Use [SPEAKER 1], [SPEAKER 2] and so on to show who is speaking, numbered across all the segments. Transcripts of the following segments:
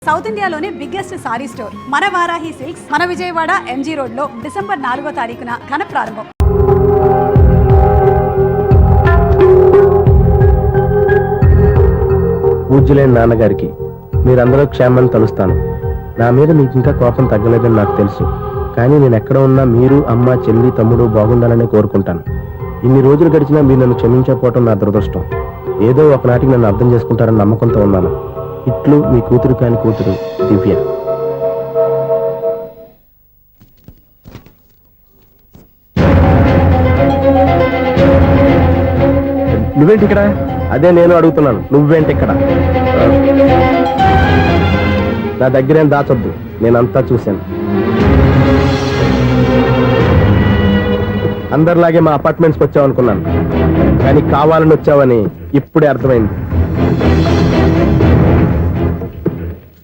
[SPEAKER 1] South ఇండియాలోనే biggest sorry store మన Varahi silks మన విజయవాడ ఎంజీ రోడ్ లో డిసెంబర్ 4వ తారీఖున ఘన ప్రారంభం.
[SPEAKER 2] పూజ్యులైన నాన్నగారికి మీరందరూ క్షేమాన్ని తలుస్తాను. నా మీద మీకు ఇంకా కోపం తగ్గలేదని నాకు తెలుసు. కానీ నేను ఎక్కడ ఉన్నా మీరు అమ్మ చెల్లి తమ్ముడు బాగుండాలని కోరుకుంటాను. ఇన్ని రోజులు గడిచినా మీరు నన్ను క్షమించకపోవటం నా దురదృష్టం. ఏదో ఒకనాటికి నన్ను అర్థం చేసుకుంటారని నమ్మకంతో ఉన్నాను. ఇట్లు మీ కూతురు కాని కూతురు దివ్య. నువ్వేంటి ఇక్కడ? అదే నేను అడుగుతున్నాను, నువ్వేంటి ఇక్కడ? నా దగ్గరేం దాచొద్దు, నేనంతా చూశాను. అందరిలాగే మా అపార్ట్మెంట్స్కి వచ్చావనుకున్నాను, కానీ కావాలని వచ్చావని ఇప్పుడే అర్థమైంది.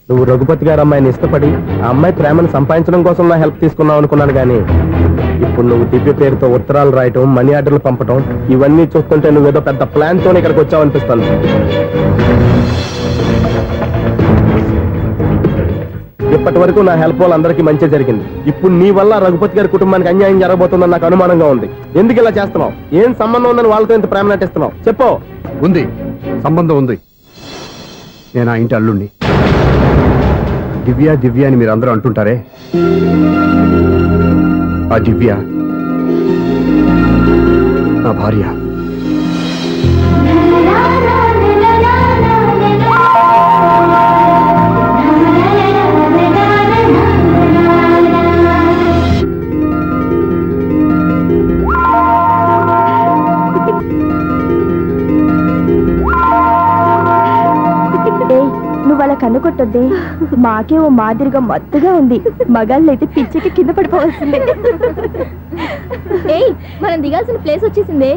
[SPEAKER 2] నువ్వు రఘుపతి గారు అమ్మాయిని ఇష్టపడి ఆ అమ్మాయి ప్రేమను సంపాదించడం కోసం నా హెల్ప్ తీసుకున్నావు అనుకున్నాను. కానీ ఇప్పుడు నువ్వు దివ్య పేరుతో ఉత్తరాలు రాయటం, మనీ ఆర్డర్లు పంపటం, ఇవన్నీ చూస్తుంటే నువ్వేదో పెద్ద ప్లాన్ తోనే ఇక్కడికి వచ్చావనిపిస్తాను. ఇప్పటి వరకు నా హెల్ప్ వాళ్ళందరికీ మంచి జరిగింది. ఇప్పుడు నీ వల్ల రఘుపతి గారి కుటుంబానికి అన్యాయం జరగబోతుందని నాకు అనుమానంగా ఉంది. ఎందుకు ఇలా చేస్తున్నావు? ఏం సంబంధం ఉందని వాళ్ళతో ఇంత ప్రేమ నటిస్తున్నావు? చెప్పు.
[SPEAKER 3] ఉంది, సంబంధం ఉంది. నేను ఆ ఇంటి అల్లుండి. దివ్య దివ్య అని మీరు అందరూ అంటుంటారే, ఆ దివ్య నా భార్య.
[SPEAKER 4] నువ్వు అలా కన్ను కొట్టొద్దే, మాకే ఓ మాదిరిగా మత్తుగా ఉంది. మగాళ్ళైతే పిచ్చికి కింద పడిపోవాల్సిందే. ఏయ్, మనం దిగాల్సిన ప్లేస్ వచ్చేసిందే,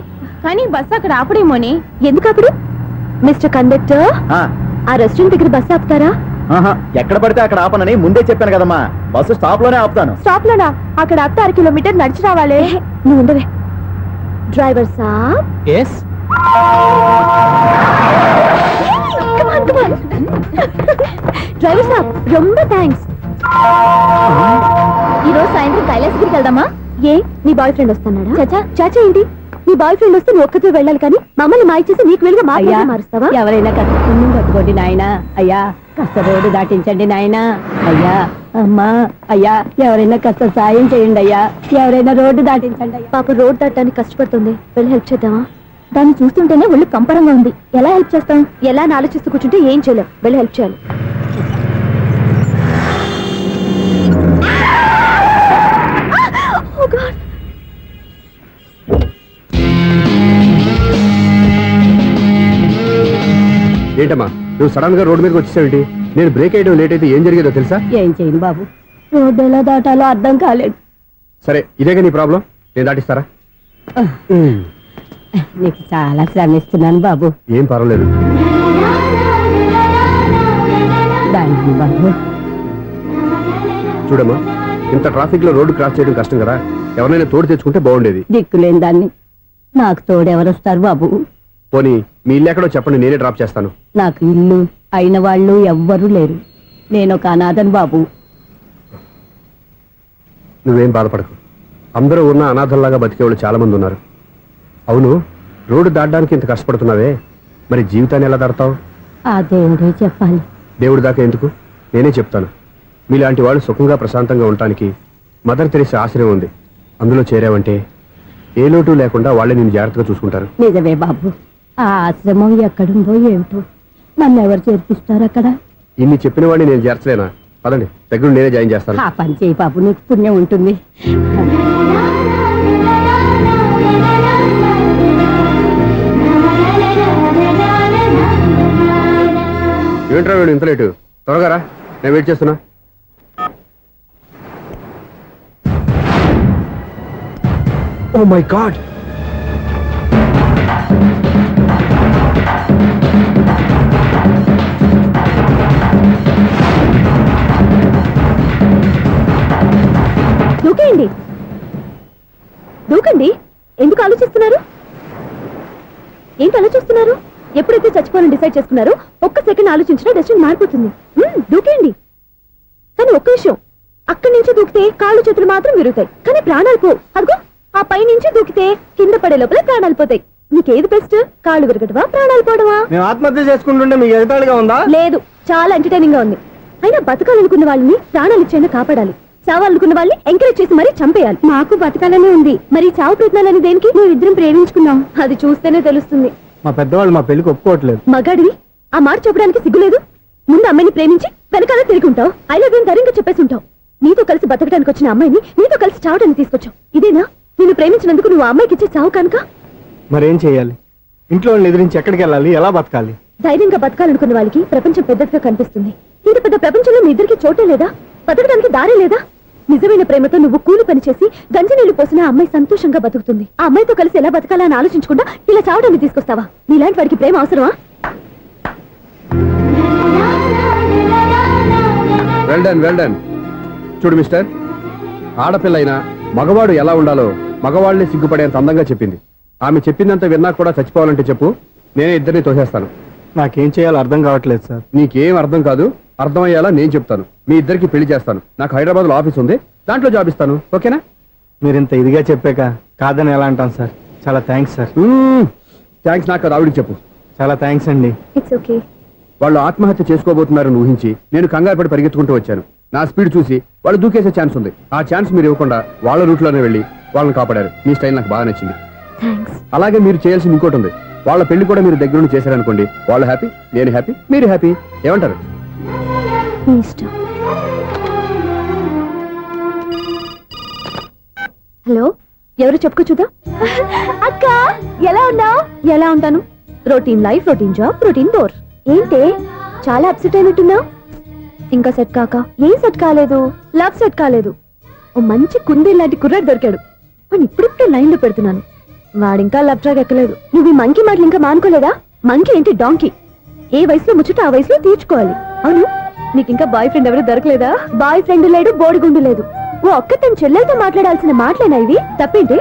[SPEAKER 4] కానీ బస్సు అక్కడ ఆపడేమోని. ఎందుకు ఆపడు? మిస్టర్ కండక్టర్, ఆ రెస్టారెంట్ దగ్గర బస్సు ఆపుతారా?
[SPEAKER 2] ఎక్కడ పడితే అక్కడ ఆపనని ముందే చెప్పాను కదమ్మా. బస్సు స్టాప్ లోనే ఆపుతాను.
[SPEAKER 4] స్టాప్ లోనా? అక్కడ ఆపితే 6 కిలోమీటర్ నడిచి రావాలి. నువ్వు ఉండవే. డ్రైవర్ సాబ్.
[SPEAKER 2] ఎస్.
[SPEAKER 4] డ్రైవర్ సాబ్, రొంబ థ్యాంక్స్. ఈ రోజు సాయంత్రం కైలాసగిరికి వెళ్దామా? ఏ, నీ బాయ్ ఫ్రెండ్ వస్తున్నాడా? చాచా చాచా ఏంటి? నీ బాయ్ ఫ్రెండ్ వస్తే నువ్వు ఒక్కతో వెళ్ళాలి, కానీ మమ్మల్ని మాయ చేసి నీకు వెళ్ళి మారుస్తావా?
[SPEAKER 5] ఎవరైనా కష్టం కట్టుకోండి నాయనా. అయ్యా, కష్ట రోడ్డు దాటించండి నాయనా. అయ్యా, అమ్మా, అయ్యా, ఎవరైనా కష్ట సాయం చేయండి అయ్యా. ఎవరైనా రోడ్డు దాటించండి అయ్యా.
[SPEAKER 4] పాప రోడ్డు దాటడానికి కష్టపడుతుంది, వెళ్ళి హెల్ప్ చేద్దామా? దాన్ని చూస్తుంటేనే ఒళ్ళు కంపరంగా ఉంది. ఎలా హెల్ప్ చేస్తాం? ఎలా అని ఆలోచిస్తూ కూర్చుంటే ఏం చేయలేం. వెళ్ళి హెల్ప్ చేయాలి.
[SPEAKER 3] ఏంటమ్మా నువ్వు సడన్ గా రోడ్డు మీదకి వచ్చేసావేంటి? నేను బ్రేక్ వేయడం లేట్ అయితే ఏం జరిగేదో తెలుసా?
[SPEAKER 5] ఏం చేయను బాబు, రోడ్డు ఎలా దాటాలో అర్థం కాలేదు.
[SPEAKER 3] సరే, ఇదేగా నీ ప్రాబ్లం, నేను దాటిస్తారా?
[SPEAKER 5] నీకు చాలా శ్రమిస్తున్నాను బాబు.
[SPEAKER 3] ఏం పర్వాలేదు
[SPEAKER 5] బాబు.
[SPEAKER 3] చూడమ్మా, ఇంత ట్రాఫిక్ లో రోడ్డు క్రాస్ చేయడం కష్టం కదా. ఎవరైనా తోడు తెచ్చుకుంటే బాగుండేది.
[SPEAKER 5] దిక్కులేని దాన్ని నాకు తోడు ఎవరొస్తారు బాబు?
[SPEAKER 3] పోనీ మీ ఇల్లు ఎక్కడో చెప్పండి, నేనే డ్రాప్ చేస్తాను.
[SPEAKER 5] నాకు ఇల్లు అయిన వాళ్ళు ఎవ్వరూ లేరు. నేను ఒక అనాథను బాబు.
[SPEAKER 3] నువ్వేం బాధపడకు, అందరూ ఉన్న అనాథల్లాగా బతికేవాళ్ళు చాలా మంది ఉన్నారు. అవును, రోడ్డు దాటడానికి ఇంత కష్టపడుతున్నావే, మరి జీవితాన్ని ఎలా దాడతావు?
[SPEAKER 5] ఆ దేవుడే చెప్పాలి.
[SPEAKER 3] దేవుడి దాకా ఎందుకు, నేనే చెప్తాను. మీలాంటి వాళ్ళు సుఖంగా ప్రశాంతంగా ఉండటానికి మదర్ తెరీసా ఆశ్రయం ఉంది. అందులో చేరావంటే ఏ లోటు లేకుండా వాళ్ళే నేను జాగ్రత్తగా చూసుకుంటారు.
[SPEAKER 5] నిజమే బాబు, ఆ ఆశ్రమం ఎక్కడుందో ఏమిటో, నన్ను ఎవరు చేర్పిస్తారు అక్కడ?
[SPEAKER 3] ఇన్ని చెప్పిన వాడిని నేను చేర్చలేనా? పదండి, దగ్గర నేనే జాయిన్ చేస్తాను.
[SPEAKER 5] ఆ పని చేయి బాబు, నీకు పుణ్యం ఉంటుంది.
[SPEAKER 3] ఏంట్రా వీడు ఇంత లేటు? త్వరగా రా, నేను వెయిట్ చేస్తున్నా. ఓ మై గాడ్,
[SPEAKER 4] దూకేయండి, దూకండి. ఎందుకు ఆలోచిస్తున్నారు? ఏంటి ఆలోచిస్తున్నారు? ఎప్పుడైతే చచ్చిపోవాలని డిసైడ్ చేసుకున్నారో ఒక్క సెకండ్ ఆలోచించినా డెసిషన్ మారిపోతుంది. దూకేయండి. కానీ ఒక్క విషయం, అక్కడి నుంచి దూకితే కాళ్ళు చేతులు మాత్రం విరుగుతాయి, కానీ ప్రాణాలు పో. అదిగో ఆ పై నుంచి దూకితే కింద పడే లోపల ప్రాణాలు పోతాయి. నీకేది బెస్ట్? కాళ్ళు విరగటవా, ప్రాణాలు పోవడమా?
[SPEAKER 2] మేము ఆత్మహత్య చేసుకుంటుంటే మీకు ఎగతాళిగా ఉందా?
[SPEAKER 4] లేదు, చాలా ఎంటర్టైనింగ్ గా ఉంది. అయినా బతకాలనుకున్న వాళ్ళని ప్రాణాలు ఇచ్చేనా కాపాడాలి, చావాలనుకున్న వాళ్ళని ఎంకరేజ్ చేసి మరీ చంపేయాలి. మాకు బతకాలనే ఉంది, మరి చావు ప్రయత్నాలని దేనికి? మేము ఇద్దరం ప్రేమించుకున్నాం, అది చూస్తేనే తెలుస్తుంది.
[SPEAKER 2] మా పెద్దవాళ్ళు మా పెళ్లికి ఒప్పుకోవట్లేదు.
[SPEAKER 4] మగాడివి ఆ మాట చెప్పడానికి సిగ్గులేదు? ముందు అమ్మాయిని ప్రేమించి వెనకాల తిరుగుంటావు, ఐ లవ్ యూ ధైర్యంగా చెప్పేసి ఉంటావు. నీతో కలిసి బతకడానికి వచ్చిన అమ్మాయిని నీతో కలిసి చావడానికి తీసుకొచ్చావు. ఇదేనా నిన్ను ప్రేమించినందుకు నువ్వు ఆ అమ్మాయికి ఇచ్చే చావు కనుక?
[SPEAKER 2] మరేం చేయాలి? ఇంట్లో వాళ్ళని ఎదిరించి ఎక్కడికి వెళ్ళాలి? ఎలా బతకాలి?
[SPEAKER 4] ధైర్యంగా బతకాలనుకున్న వాళ్ళకి ప్రపంచం పెద్దదిగా కనిపిస్తుంది. ఇంత పెద్ద ప్రపంచంలో మీ ఇద్దరికి చోటే లేదా? బతకడానికి దారే లేదా? నిజమైన ప్రేమతో నువ్వు కూలి పని చేసి గంజి నీళ్లు పోసిన ఆ అమ్మాయి సంతోషంగా బతుకుతుంది. ఆ అమ్మాయితో కలిసి ఎలా బతకాలా అని ఆలోచించకుండా ఇలా చావడానికి తీసుకొస్తావా? నీలాంటి వాడికి ప్రేమ అవసరమా?
[SPEAKER 3] Well done. చూడు మిస్టర్, ఆడపిల్ల అయినా మగవాడు ఎలా ఉండాలో మగవాళ్ళని సిగ్గుపడేంత అందంగా చెప్పింది. ఆమె చెప్పిందంత విన్నా కూడా చచ్చిపోవాలంటే చెప్పు, నేనే ఇద్దరిని తోసేస్తాను.
[SPEAKER 2] నాకేం చేయాలో అర్థం కావట్లేదు సార్.
[SPEAKER 3] నీకేం అర్థం కాదు, అర్థమయ్యేలా నేను చెప్తాను. మీ ఇద్దరికి పెళ్లి చేస్తాను. నాకు హైదరాబాద్ లో ఆఫీస్ ఉంది, దాంట్లో జాబ్ ఇస్తాను. ఓకేనా?
[SPEAKER 2] మీరు ఇంత ఇదిగా చెప్పాక కాదని ఎలా అంటాను సార్? చాలా థ్యాంక్స్ సార్.
[SPEAKER 3] థ్యాంక్స్ నాకు కాదు, ఆవిడికి చెప్పు.
[SPEAKER 2] చాలా థ్యాంక్స్ అండి.
[SPEAKER 4] It's okay.
[SPEAKER 3] వాళ్ళు ఆత్మహత్య చేసుకోబోతున్నారని ఊహించి నేను కంగారు పడి పరిగెత్తుకుంటూ వచ్చాను. నా స్పీడ్ చూసి వాళ్ళు దూకేసే ఛాన్స్ ఉంది. ఆ ఛాన్స్ మీరు ఇవ్వకుండా వాళ్ళ రూట్లోనే వెళ్ళి వాళ్ళని కాపాడారు. మీ స్టైల్ నాకు బాగా నచ్చింది.
[SPEAKER 4] థ్యాంక్స్.
[SPEAKER 3] అలాగే మీరు చేయాల్సింది ఇంకోటి ఉంది. వాళ్ళ పెళ్లి కూడా మీరు దగ్గర నుండి చేశారనుకోండి, వాళ్ళు హ్యాపీ, నేను హ్యాపీ, మీరు హ్యాపీ. ఏమంటారు?
[SPEAKER 4] మీ ఇష్టం. హలో, ఎవరు చెప్పుకో చూద్దాం. అక్క ఎలా ఉన్నావు? ఎలా ఉంటాను? Routine life, routine job, routine door. ఏంటే చాలా అప్సెట్ అయినట్టున్నావు? ఇంకా సెట్ కాక? ఏం సెట్ కాలేదు? లవ్ సెట్ కాలేదు. ఓ మంచి కుందే లాంటి కుర్రాడు దొరికాడు, వాడిని ఇప్పుడిప్పుడే లైన్ లో పెడుతున్నాను. వాడింకా లవ్ ట్రాక్ ఎక్కలేదు. నువ్వు ఈ మంకీ మాటలు ఇంకా మానుకోలేదా? మంకీ ఏంటి డాంకీ? ఏ వయసులో ముచ్చట ఆ వయసులో తీర్చుకోవాలి. అవును, నీకు ఇంకా బాయ్ ఫ్రెండ్ ఎవరు దొరకలేదా? బాయ్ ఫ్రెండ్ లేడు, బోడిగుండు లేదు. ఓ ఒక్క తన చెల్లెలతో మాట్లాడాల్సిన మాటలేనా ఇవి? తప్పేంటి?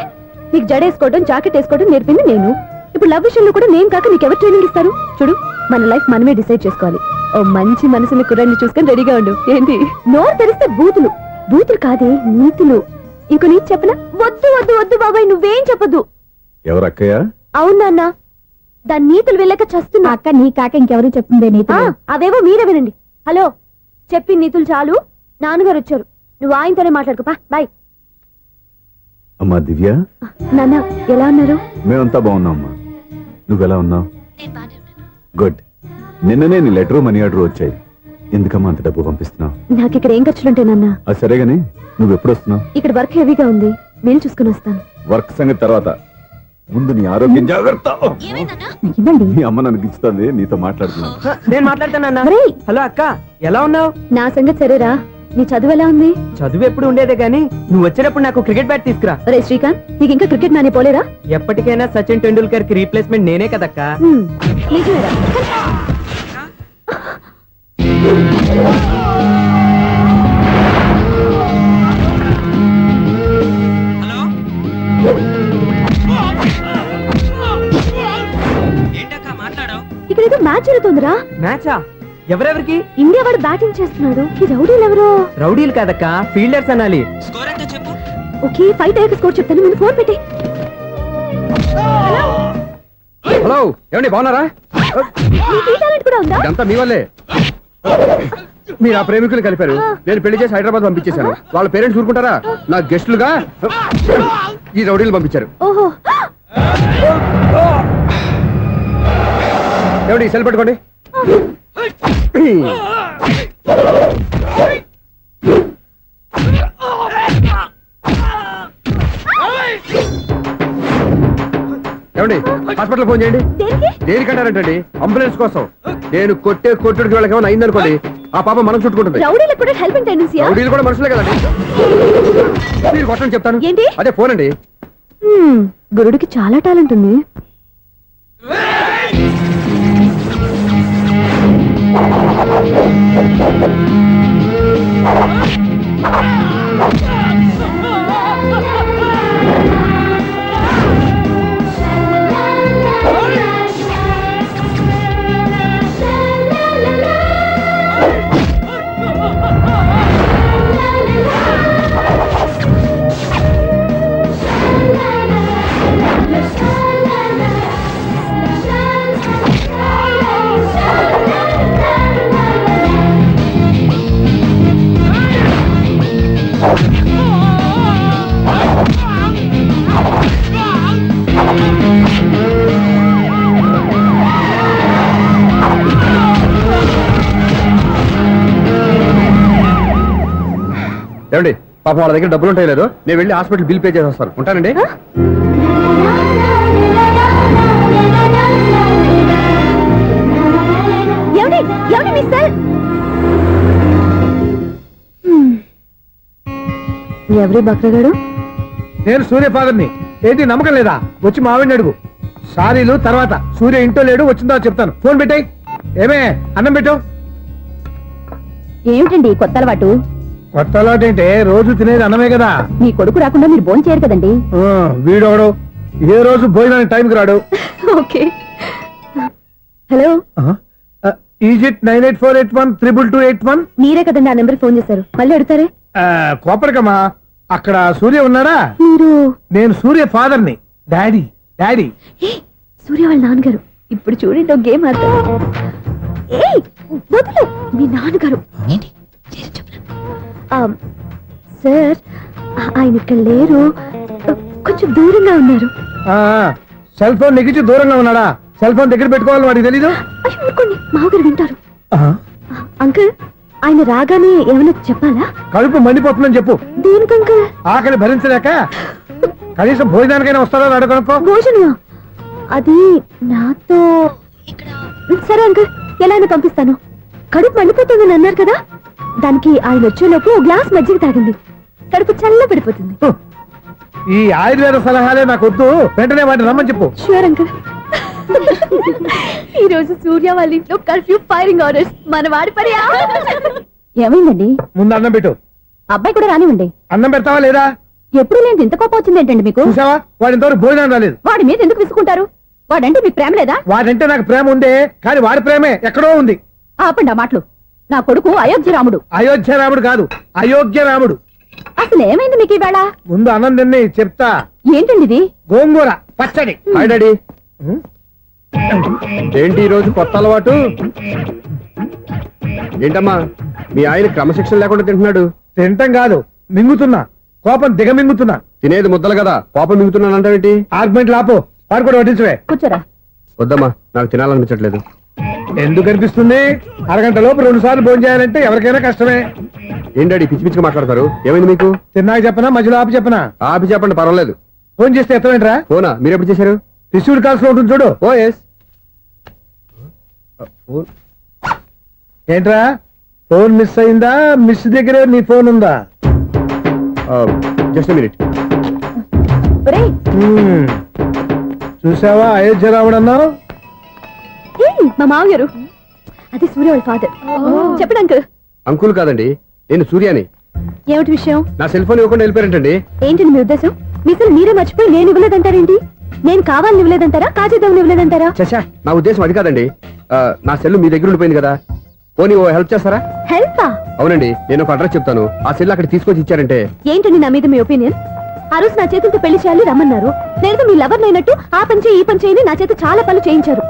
[SPEAKER 4] నీకు జడేసుకోవడం, జాకెట్ వేసుకోవడం నేర్పింది నేను. ఇప్పుడు లవ్ విషయంలో కూడా నేను కాక నీకెవరు ట్రైనింగ్ ఇస్తారు? చూడు, మన లైఫ్ మనమే డిసైడ్ చేసుకోవాలి. ఓ మంచి మనసుని కుర్రాన్ని చూసుకొని రెడీగా ఉండు. ఏంటి నోరు తెరిస్తే బూతులు? బూతులు కాదే, నీతులు. ఇంకో నీతి చెప్పనా? వద్దు వద్దు వద్దు బాబాయ్, నువ్వేం చెప్పొద్దు.
[SPEAKER 3] ఎవరక్కయ్య?
[SPEAKER 4] అవునా అన్న, దాని నీతులు వెళ్ళక చస్తున్నా. అక్క నీ కాక ఇంకెవరు చెప్తుందే నీతులు? అవేవో మీరే వినండి. హలో, చెప్పి నీతులు చాలు, నాన్నగారు వచ్చారు. నువ్వు ఆయనతోనే మాట్లాడుకోపా. బాయ్.
[SPEAKER 6] అమ్మా దివ్య,
[SPEAKER 4] నాన్న ఎలా ఉన్నారు?
[SPEAKER 6] మేమంతా బాగున్నాం అమ్మా. నువ్వెలా ఉన్నావు? గుడ్. నిన్ననే నీ లెటర్ మనీ ఆర్డర్ వచ్చాయి. ఎందుకమ్మా అంత డబ్బు పంపిస్తున్నావు?
[SPEAKER 4] నాకు ఇక్కడ ఏం ఖర్చులుంటాయి నాన్న.
[SPEAKER 6] అది సరేగాని నువ్వు ఎప్పుడు వస్తున్నావు?
[SPEAKER 4] ఇక్కడ వర్క్ హెవీగా ఉంది, నేను చూసుకుని వస్తాను.
[SPEAKER 6] వర్క్ సంగతి తర్వాత, ముందు నీ ఆరోగ్యం జాగ్రత్త. మీ అమ్మ నన్ను గిచ్చుతుంది, నీతో మాట్లాడుతున్నాను.
[SPEAKER 2] నేను మాట్లాడతానన్నా. హలో అక్క, ఎలా ఉన్నావు?
[SPEAKER 4] నా సంగతి సరేరా, నీ చదువు ఎలా ఉంది?
[SPEAKER 2] చదువు ఎప్పుడు ఉండేదే గానీ నువ్వు వచ్చినప్పుడు నాకు క్రికెట్ బ్యాట్ తీసుకురా.
[SPEAKER 4] రే శ్రీకాంత్, నీకు ఇంకా క్రికెట్ నానే పోలేరా?
[SPEAKER 2] ఎప్పటికైనా సచిన్ టెండూల్కర్ కి రీప్లేస్మెంట్ నేనే కదక్క.
[SPEAKER 4] నిజమేరా? ఇక్కడ ఏదో మ్యాచ్ జరుగుతుందిరా.
[SPEAKER 2] మ్యాచా? ఎవరెవరికి?
[SPEAKER 4] ఇండియా వాడు బ్యాటింగ్ చేస్తున్నాడు. ఈ రౌడీలు ఎవరో?
[SPEAKER 2] రౌడీలు కాదక్క, ఫీల్డర్స్ అనాలి. ఓకే, ఫైట్ అయ్యాక స్కోర్ చెప్తాను, ముందు ఫోన్ పెట్టి.
[SPEAKER 3] హలో, ఏమండి బాగున్నారా?
[SPEAKER 4] నీకు ఈ టాలెంట్ కూడా ఉందా?
[SPEAKER 3] ఇదంతా మీ వల్లే. మీరు ఆ ప్రేమికులు కలిపారు, నేను పెళ్లి చేసి హైదరాబాద్ పంపించేశాను. వాళ్ళ పేరెంట్స్ ఊరుకుంటారా? నా గెస్టులుగా ఈ రౌడీలు పంపించారు.
[SPEAKER 4] ఓహో,
[SPEAKER 3] ఏమండి సెల్ పట్టుకోండి. ఏమండి హాస్పిటల్ ఫోన్ చేయండి.
[SPEAKER 4] దేనికి?
[SPEAKER 3] దేనికంటారంటండి? అంబులెన్స్ కోసం. నేను కొట్టుడికి వాళ్ళకి ఏమైనా అయిందనుకోండి, ఆ పాప మనం చుట్టుకుంటుంది.
[SPEAKER 4] రౌడీలకు కూడా హెల్పింగ్ టెండెన్సీ.
[SPEAKER 3] రౌడీలు కూడా మనుషులే కదండి. మీరు కొట్టని చెప్తాను.
[SPEAKER 4] ఏంటి?
[SPEAKER 3] అదే ఫోన్ అండి.
[SPEAKER 4] గురుడికి చాలా టాలెంట్ ఉంది.
[SPEAKER 3] ఏమండి పాపం వాళ్ళ దగ్గర డబ్బులు ఉంటాయి లేదు నేను వెళ్ళి హాస్పిటల్ బిల్ పే చేసి వస్తాను ఉంటానండి.
[SPEAKER 4] ఏమండి ఏమండి మీ సెల్ ఎవరి బక్రగాడు?
[SPEAKER 7] నేను సూర్య ఫాదర్ని. ఏంటి నమ్మకం లేదా? వచ్చి మావిడిని అడుగు. సారీలు తర్వాత. సూర్య ఇంట్లో లేడు, వచ్చిందో చెప్తాను. ఫోన్ పెట్టాయి. ఏమే అన్నం పెట్టు.
[SPEAKER 5] ఏమిటండి కొత్త అలవాటు?
[SPEAKER 7] కొత్త అలవాటు ఏంటే? రోజు తినేది అన్నమే కదా.
[SPEAKER 5] మీ కొడుకు రాకుండా మీరు భోజనం చేయరు కదండి.
[SPEAKER 7] వీడోడు ఏ రోజు భోజనానికి టైంకి రాడు.
[SPEAKER 4] ఓకే. Hello,
[SPEAKER 7] is it 9848132281.
[SPEAKER 4] మీరే కదండి ఆ నెంబర్ ఫోన్ చేశారు, మళ్ళీ అడుగుతారే?
[SPEAKER 7] కోపరికమ్మా, అక్కడ సూర్య ఉన్నారా?
[SPEAKER 4] మీరు?
[SPEAKER 7] నేను సూర్య ఫాదర్ని. Daddy daddy.
[SPEAKER 4] ఏ, సూర్య వాళ్ళ నాన్నగారు. ఇప్పుడు చూడండి ఒక గేమ్ ఆడతారు. ఏయ్, వదిలు. మీ నాన్నగారు ఏంటి చేసి చెప్పరా? సార్, ఆయన ఇక్కడ లేరు, కొంచెం దూరంగా ఉన్నారు.
[SPEAKER 7] సెల్ ఫోన్ నెగించి దూరంగా ఉన్నాడా? సెల్ ఫోన్ దగ్గర పెట్టుకోవాలి, వాడికి తెలీదు.
[SPEAKER 4] అయ్యో ఊరుకోండి, మామగారు వింటారు. అంకుల్, ఆయన రాగానే ఏమైనా చెప్పాలా?
[SPEAKER 7] కడుపు మండిపోతుందని చెప్పు.
[SPEAKER 4] దేనికి అంకుల్?
[SPEAKER 7] ఆకలి భరించలేక కనీసం భోజనానికైనా వస్తాడో అడగనుకో.
[SPEAKER 4] భోజనమా? అది నాతో ఇక్కడ. సరే అంకుల్, ఎలా అయినా పంపిస్తాను. కడుపు మండిపోతుందని అన్నారు కదా, దానికి ఆయన వచ్చేలోపు ఓ గ్లాస్ మజ్జిగ తాగింది, కడుపు చల్ల పడిపోతుంది.
[SPEAKER 7] ఈ ఆయుర్వేద సలహాలే నాకు వద్దు, వెంటనే వాటిని రమ్మని చెప్పు.
[SPEAKER 4] Sure uncle. ఈ రోజు సూర్య వాళ్ళ ఇంట్లో కర్ఫ్యూ ఫైరింగ్ ఆర్డర్స్. మన వాడి పని.
[SPEAKER 5] ఏమైందండి?
[SPEAKER 7] ముందు అన్నం పెట్టు.
[SPEAKER 5] అబ్బాయి కూడా రానివ్వండి.
[SPEAKER 7] అన్నం పెడతావా లేదా?
[SPEAKER 5] ఎప్పుడు నేను ఇంత కోపం వచ్చింది ఏంటండి మీకు?
[SPEAKER 7] చూసావా, వాడి ఇంతవరకు భోజనం రాలేదు.
[SPEAKER 5] వాడి మీద ఎందుకు విసుకుంటారు? వాడంటే మీకు ప్రేమ లేదా?
[SPEAKER 7] వాడంటే నాకు ప్రేమ ఉందే, కానీ వాడి ప్రేమే ఎక్కడో ఉంది.
[SPEAKER 5] ఆపండి ఆ మాటలు. నా కొడుకు అయోధ్య రాముడు.
[SPEAKER 7] అయోధ్య రాముడు కాదు, అయోగ్య రాముడు.
[SPEAKER 5] అసలు ఏమైంది మీకు ఈవేళ?
[SPEAKER 7] ముందు అన్నం తిని చెప్తా.
[SPEAKER 5] ఏంటండి ఇది?
[SPEAKER 7] గోంగూర పచ్చడి.
[SPEAKER 3] Hi daddy. ఏంటి ఈ రోజు కొత్త అలవాటు? ఏంటమ్మా మీ ఆయన క్రమశిక్షణ లేకుండా తింటున్నాడు?
[SPEAKER 7] తింటం కాదు, మింగుతున్నా. కోపం దిగమింగుతున్నా.
[SPEAKER 3] తినేది ముద్దలు కదా, కోపం మింగుతున్నానంటావేంటి?
[SPEAKER 7] ఆర్గ్మెంట్ లాపో, వాడు కూడా వడ్డించవే.
[SPEAKER 5] కూర్చోరా.
[SPEAKER 3] వద్దమ్మా, నాకు తినాలనిపించట్లేదు.
[SPEAKER 7] ఎందుకు అనిపిస్తుంది? అరగంట లోపు 2 సార్లు భోజనం చేయాలంటే ఎవరికైనా కష్టమే.
[SPEAKER 3] ఏం డాడీ పిచ్చి పిచ్చిగా మాట్లాడతారు? ఏమైంది మీకు?
[SPEAKER 7] తిన్నాక చెప్పనా, మధ్యలో ఆపి చెప్పనా?
[SPEAKER 3] ఆపి చెప్పండి, పర్వాలేదు.
[SPEAKER 7] ఫోన్ చేస్తే ఎత్తమేంట్రా?
[SPEAKER 3] ఫోనా? మీరు ఎప్పుడు చేశారు?
[SPEAKER 7] రిసీవ్డ్ కాల్స్ లో ఉంటుంది చూడు.
[SPEAKER 3] ఓ ఎస్.
[SPEAKER 7] ఏంట్రా, ఫోన్ మిస్ అయిందా? మిస్ దగ్గరే నీ ఫోన్ ఉందా?
[SPEAKER 3] Just minute.
[SPEAKER 5] ఒరేయ్,
[SPEAKER 7] చూసావా అయోధ్య రాముడు అన్నావు?
[SPEAKER 4] మా మామగారు. అది సూర్య వాళ్ళ ఫాదర్. చెప్పండి అంకుల్.
[SPEAKER 3] అంకుల్ కాదండి, నేను సూర్యాని.
[SPEAKER 4] ఏమిటి విషయం?
[SPEAKER 3] నా సెల్ ఫోన్ ఇవ్వకుండా వెళ్ళిపోయారంటండి.
[SPEAKER 4] ఏంటండి మీ ఉద్దేశం? మీసలు మీరే మర్చిపోయి నేను ఇవ్వలేదంటారేంటి? నేను కావాలని ఇవ్వలేదంటారా, కాజేద్దామని ఇవ్వలేదంటారా?
[SPEAKER 3] చచ్చా, నా ఉద్దేశం అది కాదండి. నా సెల్ మీ దగ్గర ఉండిపోయింది కదా, పోనీ ఓ హెల్ప్ చేస్తారా?
[SPEAKER 4] హెల్పా?
[SPEAKER 3] అవునండి, నేను ఒక అడ్రస్ చెప్తాను, ఆ సెల్ అక్కడ తీసుకొచ్చి ఇచ్చారంటే.
[SPEAKER 4] ఏంటండి నా మీద మీ ఒపీనియన్? ఆ రోజు నా చేతులతో పెళ్లి చేయాలి రమ్మన్నారు. నేను మీ లవర్ అయినట్టు ఆ పని చేయి ఈ పని చేయని నా చేత చాలా పనులు చేయించారు.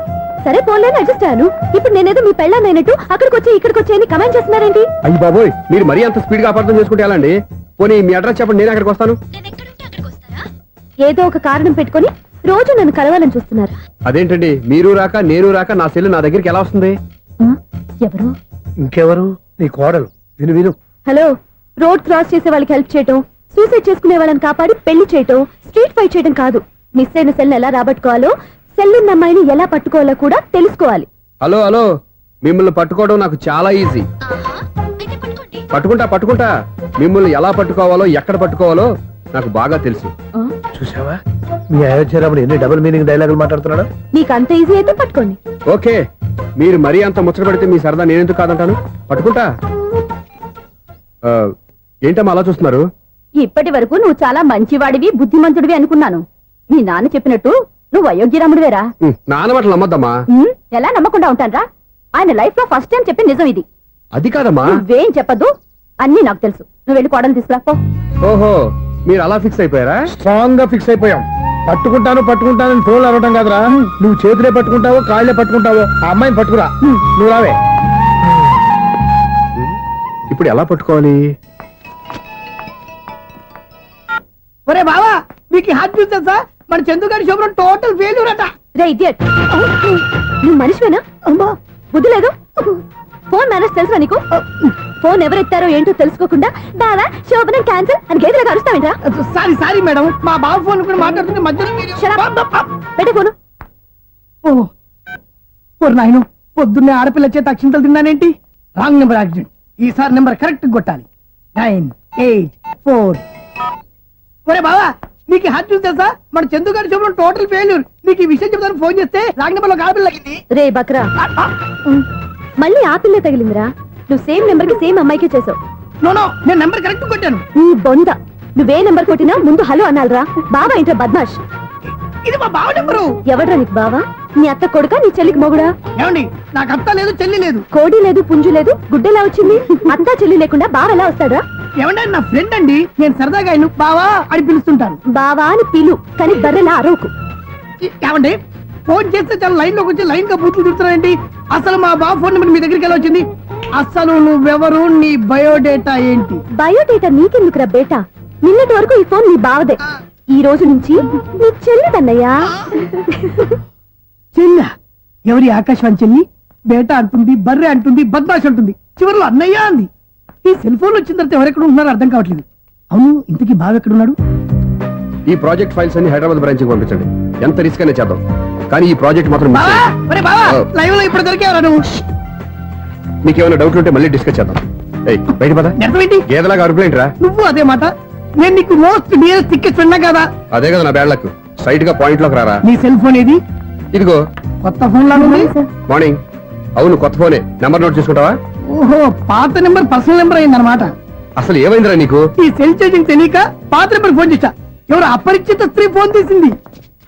[SPEAKER 4] సరే పోన్లేని అడ్జస్ట్ అయ్యాను. ఇప్పుడు నేనేదో మీ పెళ్ళాన్నైనట్టు అక్కడికి వచ్చి ఇక్కడికి వచ్చి అని కమెంట్ చేస్తున్నారేంటి?
[SPEAKER 3] అయ్యి బాబోయ్, మీరు మరీ అంత స్పీడ్ గా అపార్థం చేసుకుంటే ఎలా అండి? పోనీ మీ అడ్రస్ చెప్పండి, నేను అక్కడికి వస్తాను.
[SPEAKER 4] ఏదో ఒక కారణం పెట్టుకొని రోజు నన్ను కలవాలని చూస్తున్నారు.
[SPEAKER 3] అదేంటండి, మీరు రాక నేను రాక నా సెల్ నా దగ్గరికి ఎలా వస్తుంది?
[SPEAKER 4] ఎవరు?
[SPEAKER 7] ఇంకెవరు? నీ కోడలు. విను విను.
[SPEAKER 4] హలో, రోడ్ క్రాస్ చేసే వాళ్ళకి హెల్ప్ చేయటం, సూసైడ్ చేసుకునే వాళ్ళని కాపాడి పెళ్లి చేయటం, స్ట్రీట్ ఫైట్ చేయడం కాదు. మిస్ అయిన సెల్ ఎలా రాబట్టుకోవాలో, సెల్లున్న అమ్మాయిని ఎలా పట్టుకోవాలో కూడా తెలుసుకోవాలి.
[SPEAKER 3] హలో హలో, మిమ్మల్ని పట్టుకోవడం నాకు చాలా ఈజీ. పట్టుకుంటా. మిమ్మల్ని ఎలా పట్టుకోవాలో ఎక్కడ పట్టుకోవాలో నాకు బాగా తెలుసు.
[SPEAKER 7] చూసావా, మీ అయోధ్య రాముడు ఎన్ని డబుల్ మీనింగ్ డైలాగులు మాట్లాడుతున్నాడు.
[SPEAKER 4] నీకు అంత ఈజీ అయితే పట్టుకోండి.
[SPEAKER 3] ఓకే, మీరు మరీ అంత ముచ్చట పెడితే మీ సరదా నేనెందుకు కాదంటాను. పట్టుకుంటా. ఏంటమ్మా అలా చూస్తున్నారు?
[SPEAKER 5] ఇప్పటి వరకు నువ్వు చాలా మంచివాడివి, బుద్ధిమంతుడివి అనుకున్నాను. మీ నాన్న చెప్పినట్టు నువ్వు అయోగ్యరాముడివేరా?
[SPEAKER 3] నాన్న మాటలు నమ్మద్దమ్మా.
[SPEAKER 5] ఎలా నమ్మకుండా ఉంటానరా? ఆయన లైఫ్ లో ఫస్ట్ టైం చెప్పిన నిజం ఇది.
[SPEAKER 3] అది కాదమ్మా.
[SPEAKER 5] నువ్వేం చెప్పద్దు, అన్ని నాకు తెలుసు. నువ్వు వెళ్ళి కోడలు తీసుకురా పో.
[SPEAKER 3] ఓహో, మీరు అలా ఫిక్స్ అయిపోయారా?
[SPEAKER 7] స్ట్రాంగ్ గా ఫిక్స్ అయిపోయాం. పట్టుకుంటాను ఫోన్లు అరవటం కాదురా. నువ్వు చేతులే పట్టుకుంటావో కాళ్ళే పట్టుకుంటావో ఆ అమ్మాయిని పట్టుకురా. నువ్వు రావే.
[SPEAKER 3] ఇప్పుడు ఎలా పట్టుకోవాలి?
[SPEAKER 8] ఒరే బావా, మీకు హాట్ న్యూస్ తెలుసా? మన చందుగారి శుభ్రం టోటల్ ఫెయిల్యూర్ అట.
[SPEAKER 4] రే ఇడియట్, నువ్వు మనిషివేనా? అమ్మా బుద్ధి లేదు. ఫోన్ మేనేజ్ తెలుసా నీకు? ఫోన్ ఎవరెత్తారో ఏంటో తెలుసుకోకుండా బావా శోభనం క్యాన్సిల్ అని గేదెలకు అరుస్తావేంట్రా?
[SPEAKER 8] సారీ సారీ మేడం, మా బాబు ఫోన్ కూడా మాట్లాడుతుంటే మధ్యలో
[SPEAKER 4] Shut up. పెట్టే ఫోను.
[SPEAKER 8] ఓ నాయను, పొద్దున్నే ఆడపిల్ల చేత అక్షింతలు తిన్నానేంటి? Wrong number accident. ఈసారి నెంబర్ కరెక్ట్ కొట్టాలి. 984. ఒరే బావా, నీకు హార్ట్ చూసి తెలుసా? మన చందు గారి శుభ్రం టోటల్ ఫెయిల్యూర్. నీకు ఈ విషయం చెప్తాను ఫోన్ చేస్తే రాంగ్ నెంబర్ లో ఆడపిల్ల తగ్గింది.
[SPEAKER 4] రే బక్రా, మళ్ళీ ఆ పిల్లే తగిలిందిరా. నువ్వు సేమ్ నెంబర్ కి సేమ్ అమ్మాయికే చేసావు.
[SPEAKER 8] నో నేను నెంబర్ కరెక్ట్ కొట్టాను.
[SPEAKER 4] నీ బొంద, నువ్వే నెంబర్ కొట్టినా ముందు హలో అనాలిరా. బావా ఏంట్రా బద్మాష్?
[SPEAKER 8] ఇది మా బావ నెంబరు.
[SPEAKER 4] ఎవడ్రా నీకు బావా? నీ అత్త కొడుక, నీ చెల్లికి మొగుడా?
[SPEAKER 8] ఏమండి, నాకు అత్త లేదు చెల్లి లేదు.
[SPEAKER 4] కోడి లేదు పుంజు లేదు, గుడ్డెలా వచ్చింది? అత్త చెల్లి లేకుండా బావ ఎలా వస్తాడా?
[SPEAKER 8] ఏమండి, నా ఫ్రెండ్ అండి, నేను సరదాగా ఆయన బావా అని పిలుస్తుంటాను.
[SPEAKER 4] బావా అని పిలు, కానీ బర్రెలా అరవకు.
[SPEAKER 8] ఏమండి, ఫోన్ చేస్తే చాలా లైన్ లోకి వచ్చి లైన్ గా బూతులు తిడుతున్నాయండి. అసలు మా బావ ఫోన్ నెంబర్ మీ దగ్గరికి ఎలా వచ్చింది? అసలు నువ్వెవరు, నీ బయోడేటా ఏంటి?
[SPEAKER 4] బయోడేటా నీకెందుకురా బేటా? నిన్నటి వరకు ఈ ఫోన్ నీ బావదే, ఈ రోజు నుంచి నీ చెల్లిదన్నయ్యా.
[SPEAKER 8] చెల్ల ఎవరి? ఆకాశవాణి చెల్లి. బేటా అంటుంది, బర్రె అంటుంది, బద్మాష్ అంటుంది, చివరిలో అన్నయ్య అంది. ఈ సెల్ ఫోన్ వచ్చిన తర్వాత ఎవరెక్కడ ఉంటున్నారో అర్థం కావట్లేదు. అవును, ఇంతకీ బావ ఎక్కడున్నాడు?
[SPEAKER 3] ఈ ప్రాజెక్ట్ ఫైల్స్ అన్ని హైదరాబాద్ బ్రాంచ్ కి పంపించండి. ఎంత రిస్క్ అనే చేద్దాం, కానీ ఈ ప్రాజెక్ట్ మాత్రం miss
[SPEAKER 8] బావా,
[SPEAKER 3] చేయొద్దు.
[SPEAKER 8] ఒరే బావా, లైవ్ లో ఇప్పుడు దొరికేవరా నువ్వు?
[SPEAKER 3] నీకేమైనా డౌట్లు ఉంటే మళ్ళీ డిస్కస్ చేద్దాం. ఏయ్, బయట పద.
[SPEAKER 8] నెరవేంటి?
[SPEAKER 3] గేదలాగా అరుపులేంట్రా?
[SPEAKER 8] నువ్వు అదే మాట. నేను నీకు మోస్ట్ డియరెస్ట్ టికెట్ విన్నా కదా.
[SPEAKER 3] అదే కదా నా బ్యాడ్ లక్. స్ట్రైట్ గా పాయింట్ లోకి రారా.
[SPEAKER 8] నీ సెల్ ఫోన్ ఏది?
[SPEAKER 3] ఇదిగో.
[SPEAKER 8] కొత్త ఫోన్ లాగా ఉంది.
[SPEAKER 3] మార్నింగ్. అవును, కొత్త ఫోనే. నెంబర్ నోట్ చేసుకుంటావా?
[SPEAKER 8] ఓహో, పాత నెంబర్ పర్సనల్ నెంబర్ అయిందన్నమాట.
[SPEAKER 3] అసలు ఏమైందిరా నీకు?
[SPEAKER 8] ఈ సెల్ చేసింగ్ తెలియక పాత నెంబర్ ఫోన్ చేశా. ఎవరు అపరిచిత స్త్రీ ఫోన్ తీసింది.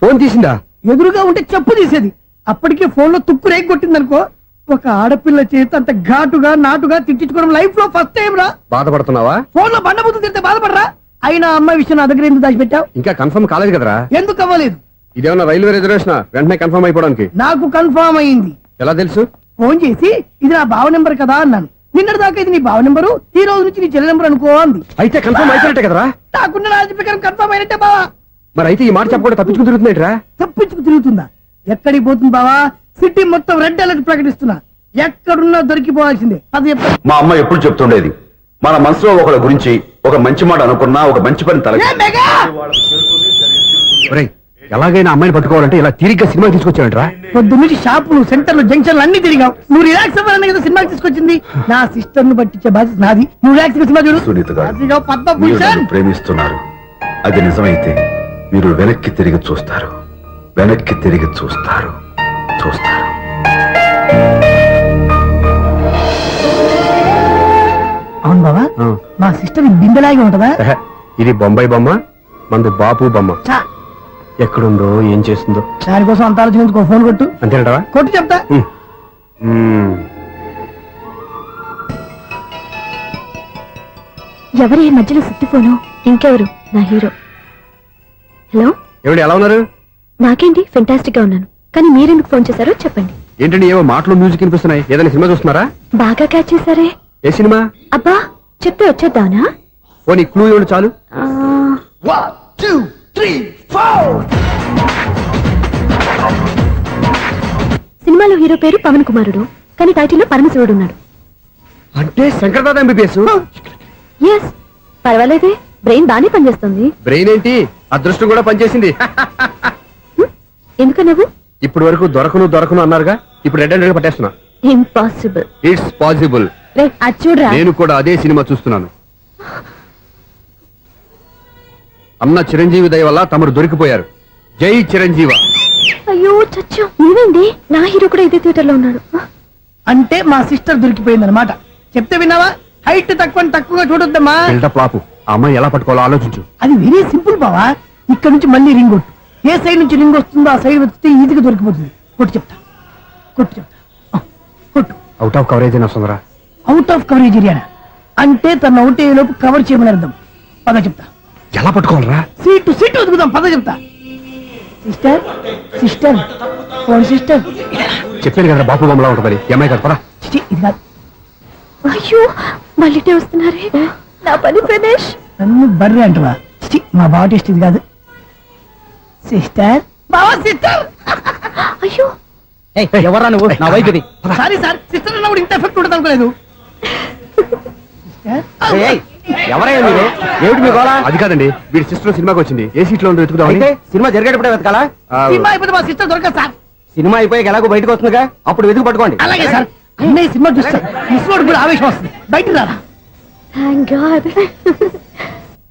[SPEAKER 3] ఫోన్ తీసిందా?
[SPEAKER 8] ఎదురుగా ఉంటే చెప్పు తీసేది. అప్పటికే ఫోన్ లో తుక్కు రేగి కొట్టిందనుకో. ఒక ఆడపిల్ల చేత అంత ఘాటుగా నాటుగా తిట్టించుకోవడం లైఫ్ లో ఫస్ట్ టైం రా.
[SPEAKER 3] బాధపడుతున్నావా?
[SPEAKER 8] ఫోన్ లో బండబుద్ధి తిడితే బాధపడరా? అయినా అమ్మాయి విషయం నా దగ్గర ఎందుకు దాచిపెట్టావు?
[SPEAKER 3] ఇంకా కన్ఫర్మ్ కాలేదు కదరా.
[SPEAKER 8] ఎందుకు అవ్వలేదు?
[SPEAKER 3] ఇదేమన్నా రైల్వే రిజర్వేషన్? వెంటనే కన్ఫర్మ్ అయిపోవడానికి.
[SPEAKER 8] నాకు కన్ఫర్మ్ అయింది.
[SPEAKER 3] ఎలా తెలుసు?
[SPEAKER 8] ఫోన్ చేసి ఇది నా బావ నెంబర్ కదా అన్నాను. నిన్నటి దాకా ఇది నీ బావ నెంబరు, ఈ రోజు నుంచి నీ చెల్లి నెంబర్ అనుకో అంది.
[SPEAKER 3] అయితే కన్ఫర్మ్ అయిపోయినట్టే కదరా.
[SPEAKER 8] నాకున్న రాజు ప్రకారం కన్ఫర్మ్ అయినట్టే బావా.
[SPEAKER 3] మరి అయితే ఈ మాట చెప్పకుండా తప్పించుకుని తిరుగుతున్నాయిట్రా.
[SPEAKER 8] తప్పించుకు తిరుగుతుందా? ఎక్కడికి పోతుంది బావా? సిటీ మొత్తం రెడ్ అలర్ట్ ప్రకటిస్తున్నా. ఎక్కడున్నా దొరికిపోవాల్సిందే. అది చెప్తా.
[SPEAKER 6] మా అమ్మ ఎప్పుడు చెప్తుండేది, మన మనసులో ఒకళ్ళ గురించి ఒక మంచి మాట అనుకున్నా ఒక మంచి పని తల
[SPEAKER 8] ఏ మెగా!
[SPEAKER 3] ఒరేయ్, ఎలాగైనా అమ్మాయిని పట్టుకోవాలంటే ఇలా తిరిగ్గా సినిమా తీసుకొచ్చావంట్రా.
[SPEAKER 8] పొద్దు నుంచి షాపులు, సెంటర్లు, జంక్షన్లు అన్ని తిరిగావు. నువ్వు రిలాక్స్ అవ్వాలని కదా సినిమాకి తీసుకొచ్చింది. నా సిస్టర్ ను పట్టించే బాధ్యత నాది. నువ్వు రిలాక్స్ సినిమా చూడు.
[SPEAKER 6] సునీత గారు,
[SPEAKER 8] అదిగో పద్మ
[SPEAKER 6] మీరు
[SPEAKER 8] భూషణ్.
[SPEAKER 6] నన్ను ప్రేమిస్తున్నారు. అది నిజమైతే మీరు వెనక్కి తిరిగి చూస్తారు, వెనక్కి తిరిగి చూస్తారు, చూస్తారు.
[SPEAKER 8] అవును బావా, మా సిస్టర్ బిందెలాగే ఉంటదా?
[SPEAKER 3] ఎహె, ఇది బొంబాయి బొమ్మ, మంది బాపు బొమ్మ.
[SPEAKER 8] చా,
[SPEAKER 3] ఎక్కడుందో ఏం చేస్తుందో.
[SPEAKER 8] దానికోసం అంత ఆలోచించుకో. ఫోన్ కొట్టు.
[SPEAKER 3] అంతేనంటావా?
[SPEAKER 8] కొట్టు చెప్తా.
[SPEAKER 4] ఎవరి మధ్యలో సుత్తి ఫోను? ఇంకెవరు? నా హీరో. హలో,
[SPEAKER 3] ఏమిటి ఎలా ఉన్నారు?
[SPEAKER 4] నాకేంటి ఫెంటాస్టిక్ గా ఉన్నాను, కానీ మీరెందుకు ఫోన్ చేశారో చెప్పండి.
[SPEAKER 3] ఏంటండి ఏవో మాటలు మ్యూజిక్ వినిపిస్తున్నాయి? ఏదైనా సినిమా చూస్తున్నారా?
[SPEAKER 4] బాగా క్యాచ్ చేశారే.
[SPEAKER 3] ఏ సినిమా?
[SPEAKER 4] అబ్బా, చెప్తే వచ్చేద్దానా?
[SPEAKER 3] పోనీ క్లూ ఇవ్వండి చాలు.
[SPEAKER 4] ఆ,
[SPEAKER 8] 1 2 3 4.
[SPEAKER 4] సినిమాలో హీరో పేరు పవన్ కుమారుడు, కానీ టైటిల్లో పరమశివుడు ఉన్నాడు.
[SPEAKER 3] అంటే శంకర్దాద ఎంబీబీఎస్.
[SPEAKER 4] ఎస్, పర్వాలేదే, బ్రెయిన్ బానే పనిచేస్తుంది.
[SPEAKER 3] బ్రెయిన్ ఏంటి, అదృష్టం కూడా పనిచేసింది.
[SPEAKER 4] ఎందుకు నువ్వు?
[SPEAKER 3] ఇప్పటి వరకు దొరకను అన్నారుగా, ఇప్పుడు రెడ్ హ్యాండెడ్ గా పట్టేస్తున్నా.
[SPEAKER 4] ఇంపాసిబుల్.
[SPEAKER 3] It's possible.
[SPEAKER 4] రే, అది చూడరా.
[SPEAKER 3] నేను కూడా అదే సినిమా చూస్తున్నాను. అన్న చిరంజీవి దయ వల్ల తమరు దొరికిపోయారు. జై చిరంజీవ.
[SPEAKER 4] అయ్యో చచ్చా, నీవేంటి? నా హీరో కూడా ఇదే థియేటర్ లో ఉన్నాడు.
[SPEAKER 8] అంటే మా సిస్టర్ దొరికిపోయింది అనమాట. చెప్తే విన్నావా? హైట్ తక్కువగా చూడొద్దమ్మా.
[SPEAKER 3] బిల్డప్ లాపు. ఆ అమ్మాయి ఎలా పట్టుకోవాలో ఆలోచించు.
[SPEAKER 8] అది వెరీ సింపుల్ బావా. ఇక్కడ నుంచి మళ్ళీ రింగ్ కొట్టు. ఏ సైడ్ నుంచి రింగ్ వస్తుందో ఆ సైడ్ వస్తే ఈజీగా దొరికిపోతుంది. కొట్టు చెప్తా. కొట్టు.
[SPEAKER 3] అవుట్ ఆఫ్ కవరేజ్ అయినా వస్తుందిరా.
[SPEAKER 8] అవుట్ ఆఫ్ కవరేజ్ ఏరియా అంటే తన అవుట్ అయ్యే లోపు కవర్ చేయమని అర్థం. పద చెప్తా.
[SPEAKER 3] ఎలా పట్టుకోవాలరా?
[SPEAKER 8] సీటు వెతుకుదాం. పద చెప్తా. Sister phone sister.
[SPEAKER 3] చెప్పాను కదా బాపు బొమ్మలా ఉంటుంది. అమ్మాయి కదా, పదా.
[SPEAKER 8] ఇది కాదు.
[SPEAKER 4] అయ్యో, మళ్ళీ వస్తున్నారే. నా పని ఫినిష్.
[SPEAKER 8] నన్ను బర్రె అంటవా? మా బావ టేస్ట్ ఇది కాదు. సిస్టర్, బావా సిస్టర్.
[SPEAKER 4] అయ్యో,
[SPEAKER 8] ఎవరా నువ్వు? నా వైపు ఇది. సారీ సార్, సిస్టర్ అన్నప్పుడు ఇంత ఎఫెక్ట్ ఉంటుంది అనుకోలేదు.
[SPEAKER 3] ఎవరైనా మీరు ఏమిటి మీ గోళ? అది కాదండి, వీడి సిస్టర్ సినిమాకి వచ్చింది. ఏ సీట్ లో ఉందో వెతుకుదాం. సినిమా జరిగేటప్పుడే వెతకాలా?
[SPEAKER 8] సినిమా అయిపోతే మా సిస్టర్ దొరకదు సార్.
[SPEAKER 3] సినిమా అయిపోయాక ఎలాగో బయటకు వస్తుందిగా, అప్పుడు వెతుకు పట్టుకోండి.
[SPEAKER 8] అలాగే సార్. అన్నయ్య సినిమా చూస్తే మిస్వాడు కూడా ఆవేశం వస్తుంది. బయటికి రారా.
[SPEAKER 4] Thank God.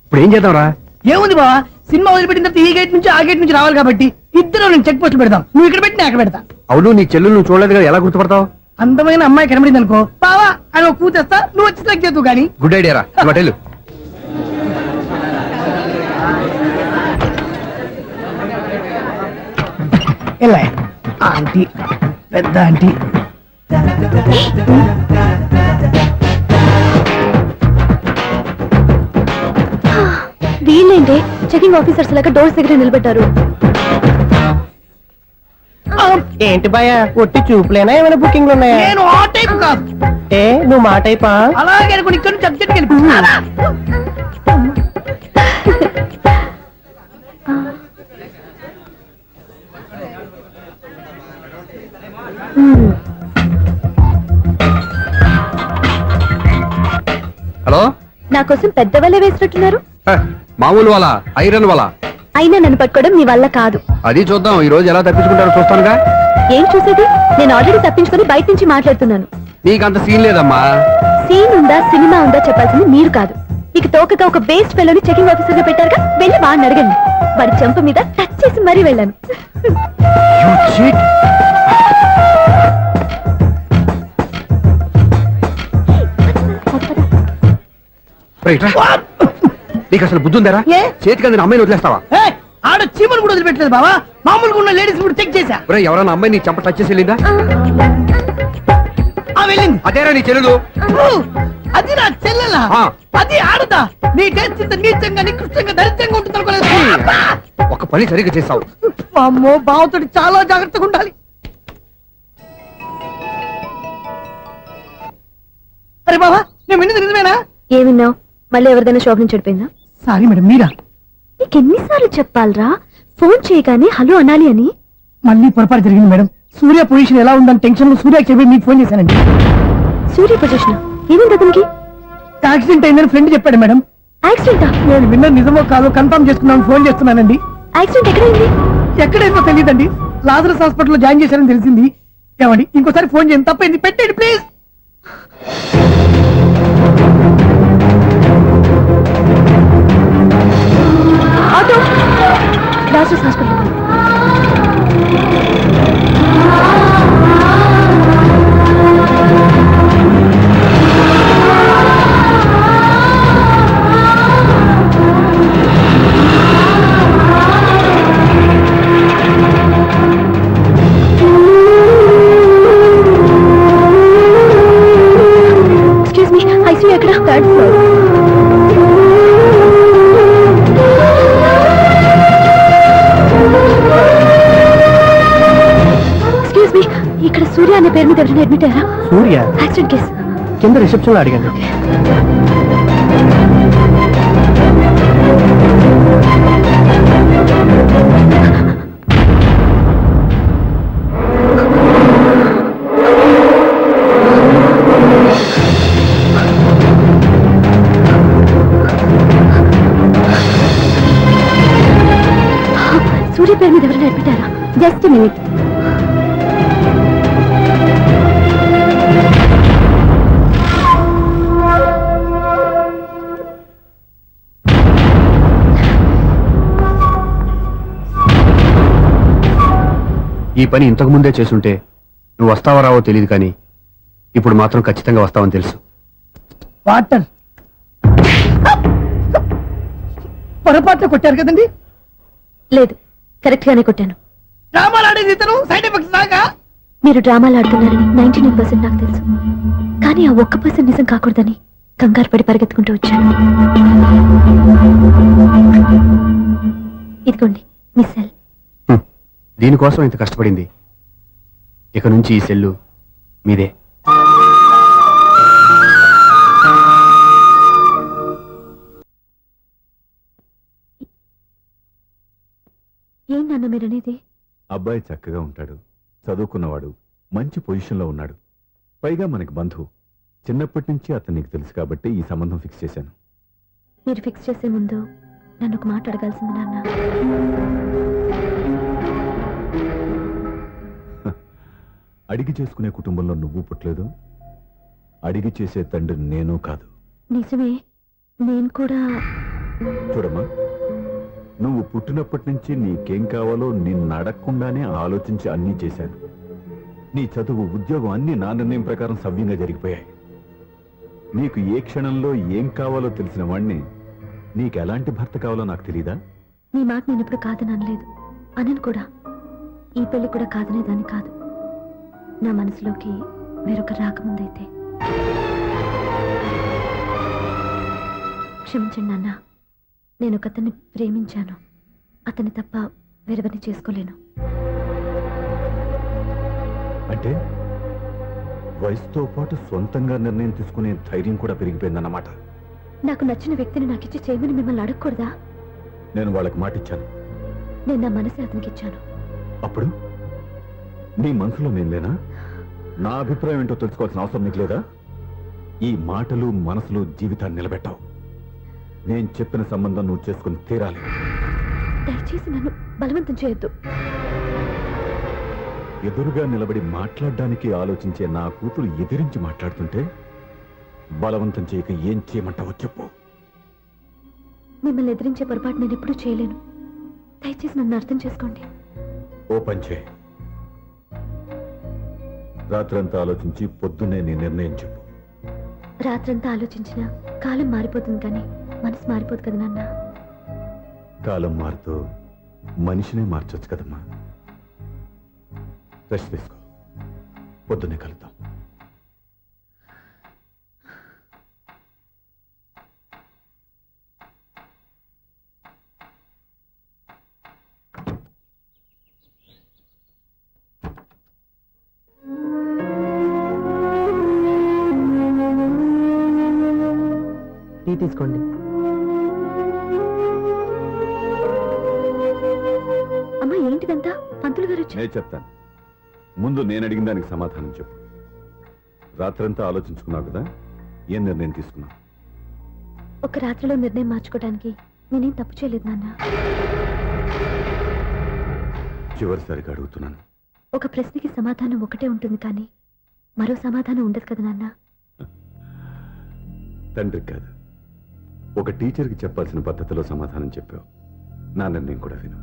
[SPEAKER 3] ఇప్పుడు ఏం చేద్దాంరా?
[SPEAKER 8] ఏముంది బావా, సినిమా వదిలిపెట్టిన తర్వాత ఈ గేట్ నుంచి ఆ గేట్ నుంచి రావాలి కాబట్టి ఇద్దరు నేను చెక్ పోస్ట్ పెడతాం. నువ్వు ఇక్కడ పెట్టి నేను అక్కడ పెడతా.
[SPEAKER 3] అవును, నీ చెల్లెలు నువ్వు చూడలేదు కదా, ఎలా గుర్తుపడతావు?
[SPEAKER 8] అందమైన అమ్మాయి కనబడింది అనుకో, బావా అని ఒక కూతేస్తా, నువ్వు వచ్చి సెలెక్ట్ చేద్దు కానీ.
[SPEAKER 3] గుడ్ ఐడియా రా, హోటల్.
[SPEAKER 8] ఎలా ఆంటీ, పెద్ద ఆంటీ.
[SPEAKER 4] వీళ్ళేంటి చెకింగ్ ఆఫీసర్స్ లాగా డోర్స్ దగ్గర నిలబెట్టారు.
[SPEAKER 9] ఏంటి భయ ఒట్టి చూపులేనా ఏమైనా బుకింగ్లు ఉన్నాయా?
[SPEAKER 8] నేను ఆ టైప్ కాదు.
[SPEAKER 9] ఏ నువ్వు మా టైపా?
[SPEAKER 8] అలాగే అనుకుని ఇక్కడ నుంచి అర్జెంట్కి వెళ్ళిపో.
[SPEAKER 3] హలో,
[SPEAKER 4] నా కోసం పెద్ద వల్ల వేసినట్టున్నారు.
[SPEAKER 3] మామూలు వాళ్ళ ఐరన్ వాళ్ళ.
[SPEAKER 4] అయినా నన్ను పట్టుకోవడం మీ వల్ల కాదు.
[SPEAKER 3] అది చూద్దాం, ఈ రోజు ఎలా తప్పించుకుంటారో చూస్తానుగా.
[SPEAKER 4] ఏం చూసేది? నేను ఆల్రెడీ తప్పించుకొని బయట నుంచి మాట్లాడుతున్నాను.
[SPEAKER 3] నీకంత సీన్ లేదమ్మా.
[SPEAKER 4] సీన్ ఉందా సినిమా ఉందా చెప్పాల్సింది మీరు కాదు. మీకు తోకగా ఒక బేస్ట్ ఫెలోని చెకింగ్ ఆఫీసర్ గా పెట్టారుగా, వెళ్ళి వాడిని అడగండి. వాడి చెంప మీద టచ్ చేసి మరీ వెళ్ళాను.
[SPEAKER 3] నీకు అసలు బుద్ధి ఉందారా?
[SPEAKER 8] ఏ?
[SPEAKER 3] చేతికి అందిన అమ్మాయిని వదిలేస్తావా?
[SPEAKER 8] ఏయ్, ఆడ చీమను కూడా వదిలిపెట్టలేదు బావా. మామూలుగా ఉన్న లేడీస్ కూడా చెక్ చేశా.
[SPEAKER 3] ఒరేయ్, ఎవరైనా అమ్మాయి నీ చెంప టచ్ చేసి వెళ్ళిందా?
[SPEAKER 8] ఆ వెళ్ళింది.
[SPEAKER 3] అదేరా నీ చెల్లెలు?
[SPEAKER 8] ఓ, అది నా చెల్లెలా?
[SPEAKER 3] ఆ.
[SPEAKER 8] అది ఆడదా? నీ టేస్ట్ ఇంత నీచంగా నికృష్టంగా దరిద్రంగా ఉంటుంది అనుకోలేదు.
[SPEAKER 3] ఒక పని సరిగ్గా చేసావు.
[SPEAKER 8] అమ్మో, బావతోటి చాలా జాగ్రత్తగా ఉండాలి. అరే బావా, నేను విన్నది నిజమేనా?
[SPEAKER 4] ఏమిన్నావు? మళ్ళీ ఎవరిదైనా షాప్ నుంచి చెడిపోయిందా?
[SPEAKER 8] సారీ మేడం, మీరా?
[SPEAKER 4] నీకు ఎన్నిసార్లు చెప్పాలరా ఫోన్ చేయగానే హలో అనాలి అని?
[SPEAKER 8] మళ్ళీ పొరపాటు జరిగింది మేడం. సూర్య పొజిషన్ ఎలా ఉందని టెన్షన్ లో సూర్యకి చెప్పి మీకు ఫోన్ చేశానండి.
[SPEAKER 4] సూర్య పొజిషన్ ఏమైంది అతనికి?
[SPEAKER 8] యాక్సిడెంట్ అయిందని ఫ్రెండ్ చెప్పాడు మేడం.
[SPEAKER 4] యాక్సిడెంటా?
[SPEAKER 8] నేను విన్నది నిజమో కాదో కన్ఫర్మ్ చేసుకున్నాను, ఫోన్ చేస్తున్నానండి.
[SPEAKER 4] యాక్సిడెంట్ ఎక్కడైంది?
[SPEAKER 8] ఎక్కడైందో తెలియదండి. లాజరస్ హాస్పిటల్లో జాయిన్ చేశారని తెలిసింది. ఏమండి, ఇంకోసారి ఫోన్ చేయండి, తప్పైంది, పెట్టండి please.
[SPEAKER 4] Auto Lazarus hospital. Excuse me, ICU ఎక్కడ? Third floor. ఎక్స్క్యూజ్ మీ, ఇక్కడ సూర్య అనే పేరు మీద ఎవరైనా అడ్మిట్ అయ్యారా?
[SPEAKER 9] Surya
[SPEAKER 4] accident case.
[SPEAKER 9] కింద రిసెప్షన్ లో అడిగాను.
[SPEAKER 4] సూర్య పేరు మీద ఎవరైనా అడ్మిట్ అయ్యారా? Just minute.
[SPEAKER 3] ఈ పని ఇంతకు ముందే చేసుంటే నువ్వు వస్తావో రావో తెలియదు, కానీ ఇప్పుడు మాత్రం ఖచ్చితంగా వస్తావని తెలుసు.
[SPEAKER 8] వాటర్ పొరపాట్లు కొట్టారు కదండి.
[SPEAKER 4] లేదు, కరెక్ట్ గానే కొట్టాను.
[SPEAKER 8] డ్రామాలు ఆడేది ఇతను, సైడ్ ఎఫెక్ట్స్ దాకా.
[SPEAKER 4] మీరు డ్రామాలు ఆడుతున్నారని 99% నాకు తెలుసు. కానీ ఆ 1% నిజం కాకూడదని కంగారు పడి పరిగెత్తుకుంటూ వచ్చాను. ఇదిగోండి మీ సెల్.
[SPEAKER 3] దీనికోసం ఇంత కష్టపడింది. ఇక నుంచి ఈ సెల్లు మీదే.
[SPEAKER 4] ఏంటన్న మీరనేది?
[SPEAKER 6] అబ్బాయి చక్కగా ఉంటాడు, చదువుకున్నవాడు, మంచి పొజిషన్లో ఉన్నాడు, పైగా మనకి బంధువు. చిన్నప్పటి నుంచి అతను నీకు తెలుసు కాబట్టి ఈ సంబంధం ఫిక్స్ చేశాను.
[SPEAKER 4] మీరు ఫిక్స్ చేసే ముందు నన్ను ఒక మాట అడగాల్సింది నాన్న.
[SPEAKER 6] అడిగి చేసుకునే కుటుంబంలో నువ్వు పుట్టలేదు, అడిగి చేసే తండ్రి నేను కాదు.
[SPEAKER 4] నిజమే, నేను కూడా.
[SPEAKER 6] చూడమ్మా, నువ్వు పుట్టినప్పటి నుంచి నీకేం కావాలో నిన్ను అడగకుండానే ఆలోచించి అన్నీ చేశాను. నీ చదువు, ఉద్యోగం అన్నీ నా నిర్ణయం ప్రకారం సవ్యంగా జరిగిపోయాయి. నీకు ఏ క్షణంలో ఏం కావాలో తెలిసిన వాణ్ణి నీకు ఎలాంటి భర్త కావాలో నాకు తెలీదా?
[SPEAKER 4] నీ మాట నేను ఇప్పుడు కాదని అనలేదు, అనను కూడా. ఈ పెళ్లి కూడా కాదనేదాన్ని కాదు. నా మనసులోకి వేరొక రాకముందైతే. క్షమించండి నాన్న, నేను ఒక అతన్ని ప్రేమించాను. అతన్ని తప్ప వేరెవరిని చేసుకోలేను.
[SPEAKER 6] అంటే వయసుతో పాటు సొంతంగా నిర్ణయం తీసుకునే ధైర్యం కూడా పెరిగిపోయిందన్నమాట.
[SPEAKER 4] నాకు నచ్చిన వ్యక్తిని నాకిచ్చి చేయమని మిమ్మల్ని అడగకూడదా?
[SPEAKER 6] నేను వాళ్ళకి మాట ఇచ్చాను.
[SPEAKER 4] నేను నా మనసే అతనికి ఇచ్చాను.
[SPEAKER 6] అప్పుడు నీ మనసులో నేను లేనా? నా అభిప్రాయం ఏంటో తెలుసుకోవాల్సిన అవసరం నీకు లేదా? ఈ మాటలు, మనసులు జీవితాన్ని నిలబెట్టావు. నేను చెప్పిన సంబంధం నువ్వు చేసుకుని తీరాలి.
[SPEAKER 4] దయచేసి నన్ను బలవంతం చేయొద్దు.
[SPEAKER 6] ఎదురుగా నిలబడి మాట్లాడడానికి ఆలోచించే నా కూతురు ఎదిరించి మాట్లాడుతుంటే బలవంతం చేయక ఏం చేయమంటావో చెప్పు.
[SPEAKER 4] మిమ్మల్ని ఎదిరించే పొరపాటు నేను ఎప్పుడూ చేయలేను. దయచేసి నన్ను అర్థం చేసుకోండి.
[SPEAKER 6] ఓ పని చేయి, రాత్రంతా ఆలోచించి పొద్దున్నే నీ నిర్ణయం చెప్పు.
[SPEAKER 4] రాత్రంతా ఆలోచించిన కాలం మారిపోతుంది, కానీ మనసు మారిపోదు కదా నాన్న.
[SPEAKER 6] కాలం మారుతూ మనిషినే మార్చొచ్చు కదమ్మా. రెస్ట్ తీసుకో, పొద్దున్నే కలుద్దాం.
[SPEAKER 9] టీ తీసుకోండి.
[SPEAKER 4] అమ్మా, ఏంటిదంతా? పంతులు గారు వచ్చారు.
[SPEAKER 6] నేను చెప్తాను, ముందు నేను అడిగిన దానికి సమాధానం చెప్పు. రాత్రంతా ఆలోచించుకున్నావు కదా, ఏం నిర్ణయం తీసుకున్నావు?
[SPEAKER 4] ఒక రాత్రిలో నిర్ణయం మార్చుకోవడానికి నేనేం తప్పు చేయలేదు నాన్న.
[SPEAKER 6] చివరిసారిగా అడుగుతున్నాను.
[SPEAKER 4] ఒక ప్రశ్నకి సమాధానం ఒకటే ఉంటుంది, కానీ మరో సమాధానం ఉండదు కదా నాన్న.
[SPEAKER 6] తండ్రికి కాదు, ఒక టీచర్కి చెప్పాల్సిన పద్ధతిలో సమాధానం చెప్పావు. నా నిర్ణయం కూడా విను.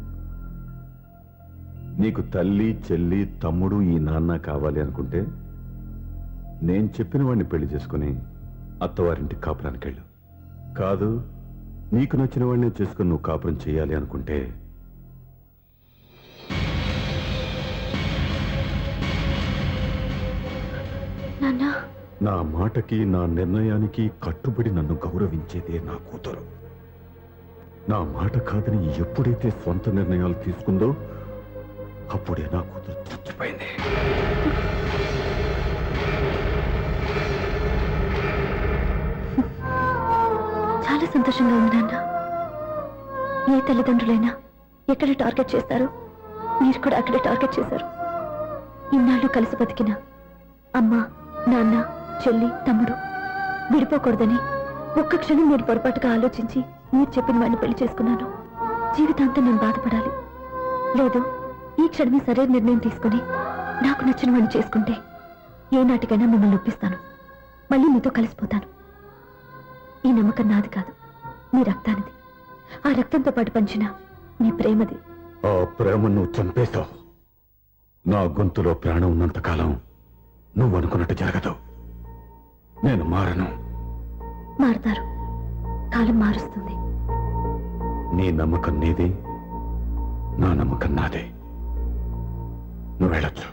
[SPEAKER 6] నీకు తల్లి, చెల్లి, తమ్ముడు, ఈ నాన్న కావాలి అనుకుంటే నేను చెప్పిన వాడిని పెళ్లి చేసుకుని అత్తవారింటికి కాపురానికి వెళ్ళు. కాదు, నీకు నచ్చిన వాడిని చేసుకుని నువ్వు కాపురం చేయాలి అనుకుంటే
[SPEAKER 4] నాన్న,
[SPEAKER 6] నా మాటకి, నా నిర్ణయానికి కట్టుబడి నన్ను గౌరవించేదే నా కూతురు. నా మాట కాదని ఎప్పుడైతే సొంత నిర్ణయాలు తీసుకుందో అప్పుడే నా కూతురు చచ్చిపోయింది.
[SPEAKER 4] చాలా సంతోషంగా ఉంది నాన్న. ఏ తల్లిదండ్రులైనా ఎక్కడ టార్గెట్ చేస్తారో మీరు కూడా అక్కడే టార్గెట్ చేశారు. ఇన్నాళ్ళు కలిసి బతికిన అమ్మ, నాన్న, చెల్లి, తమ్ముడు విడిపోకూడదని ఒక్క క్షణం మీరు పొరపాటుగా ఆలోచించి మీరు చెప్పిన వాడిని పెళ్లి చేసుకున్నాను. జీవితాంతం నేను బాధపడాలి? లేదు, ఈ క్షణమే సరైన నిర్ణయం తీసుకుని నాకు నచ్చిన వాడిని చేసుకుంటే ఏ నాటికైనా మిమ్మల్ని ఒప్పిస్తాను. మళ్ళీ మీతో కలిసిపోతాను. ఈ నమ్మకం నాది కాదు, మీ రక్తానిది. ఆ రక్తంతో పాటు పంచిన మీ ప్రేమది.
[SPEAKER 6] ఆ ప్రేమ నువ్వు చంపేశావు. నా గొంతులో ప్రాణం ఉన్నంతకాలం నువ్వు అనుకున్నట్టు జరగదు. నేను మారను.
[SPEAKER 4] మారుతారు, కాలం మారుస్తుంది.
[SPEAKER 6] నీ నమ్మకం నీది, నా నమ్మకం నాదే. నువ్వు వెళ్ళొచ్చు.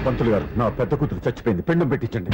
[SPEAKER 6] పంతులు గారు, నా పెద్ద కూతురు చచ్చిపోయింది, పిండం పెట్టించండి.